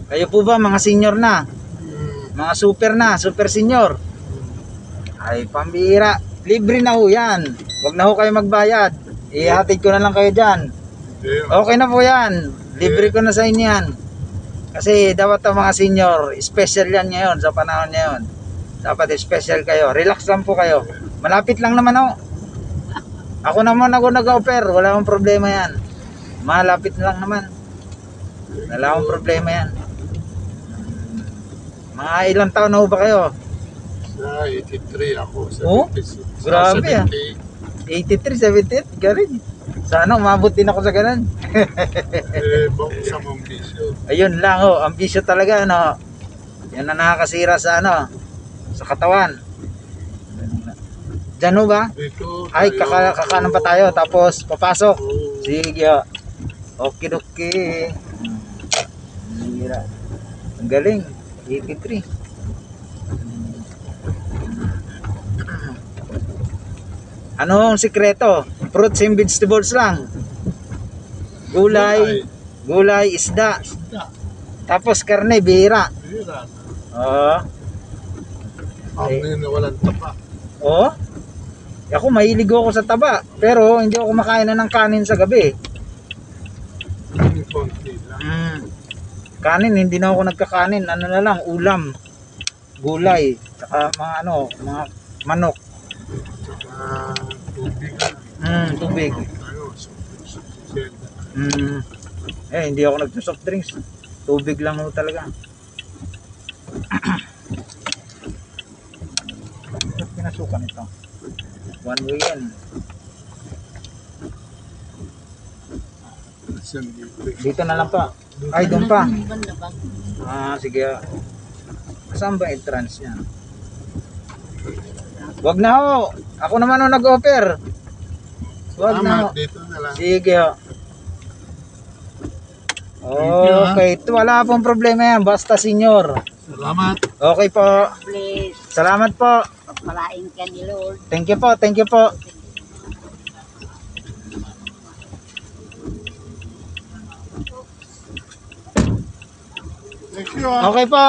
Kayo po ba mga senior na? Mga super senior? Ay, pambira. Libre na ho yan. Huwag na ho kayo magbayad. Ihatid ko na lang kayo dyan. Okay na po yan. Libre ko na sa inyo yan. Kasi dapat ang mga senior, special yan ngayon sa panahon ngayon. Dapat special kayo. Relax lang po kayo. Malapit lang naman ho. Ako naman ako nag-offer. Wala akong problema yan. Malapit lang naman. Wala akong problema yan. Mga ilang taon na ho ba kayo? Sa 83 ako. Oh? Grabe ah. 83, 78, galing. Sana umabot din ako sa ganun. Bawang sa mong bisyo. Ayun lang ho, ambisyo talaga ano. Yan na nakakasira sa ano, sa katawan. Diyan ho ba? Dito, Ay, kakanan pa tayo tapos papasok. Oh. Sige. Okay, okay. Ang galing. 83. Ano ang sikreto? Fruits and vegetables lang. Gulay, isda. Tapos karne, bihira. Bira. Oo. Ang na walang tapa. Oo. Ako mahilig ako sa taba, pero hindi ako kumakain na ng kanin sa gabi. Konti lang. Kanin, hindi na ako nagkakanin. Ano na lang, ulam. Gulay. Saka mga ano, mga manok. Tsaka tubig na. Tubig. Ano, Hindi ako nagsosoft drinks. Tubig lang ho talaga. Ba't pinasukan ito? One way yan. Dito na lang pa. Ay, doon pa. Sige. Saan ba entrance niya? Wag na ho. Ako naman ho nag-offer. Wag na ho. Dito na lang. Sige ho. Okay, wala pong problema yan. Basta senior. Salamat. Okay po. Please, Salamat po. pagpalain ka ni Lord. Thank you po, thank you po. Thank you. Okay po.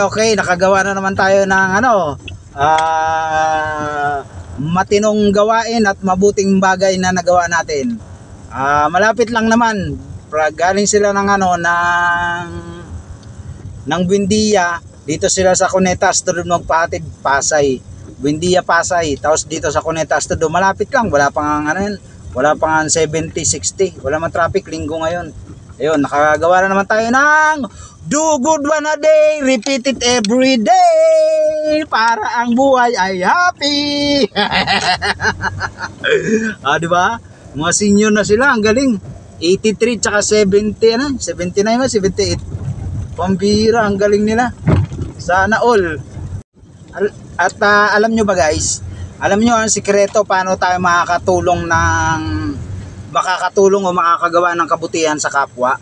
Okay, nakagawa na naman tayo ng ano, matinong gawain at mabuting bagay na nagawa natin. Malapit lang naman. Galing sila ng ano, ng Buendia. Dito sila sa Cuneta Astro magpahatid Pasay. Buendia Pasay. Tapos dito sa Cuneta Astro malapit lang. Wala pang ano yan. Wala pang 70, 60. Wala man traffic linggo ngayon. Ayun, nakagawa na naman tayo ng do good one a day, repeat it every day para ang buhay ay happy. Di ba? Mga senior na sila, ang galing. 83 tsaka 70 ano? 79 ba? 78. Pambira, ang galing nila. Sana all. At alam nyo ba guys? Alam nyo ang sikreto paano tayo makakatulong o makakagawa ng kabutihan sa kapwa?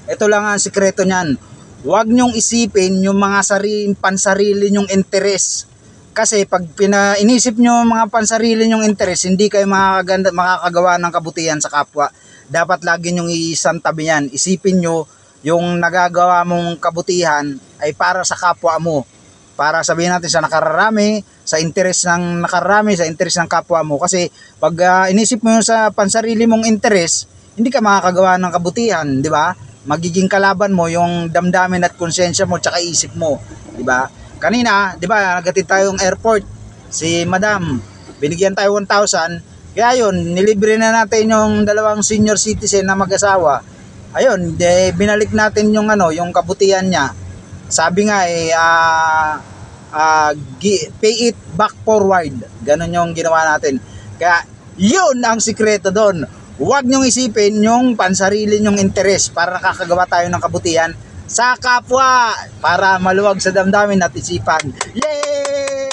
Ito lang ang sikreto niyan. Huwag nyong isipin yung mga pansarili nyong interes. Kasi pag inisip nyo mga pansarili nyong interes, hindi kayo makakagawa ng kabutihan sa kapwa. Dapat lagi nyong isantabi yan. Isipin nyo yung nagagawa mong kabutihan ay para sa kapwa mo. Para sabihin natin sa nakararami, sa interes ng nakararami, sa interes ng kapwa mo. Kasi pag inisip mo sa pansarili mong interes, hindi ka makakagawa ng kabutihan, di ba? Magiging kalaban mo yung damdamin at konsensya mo tsaka isip mo, di ba? Kanina, di ba, nagatid tayong airport. Si Madam, binigyan tayo 1,000. Kaya yun, nilibre na natin yung dalawang senior citizen na mag-asawa. Ayun, binalik natin yung ano, yung kabutihan niya. Sabi nga pay it back forward. Ganon yung ginawa natin. Kaya yun ang sikreto doon. Huwag nyong isipin yung pansarili nyong interes para nakakagawa tayo ng kabutihan sa kapwa para maluwag sa damdamin at isipan. Yay!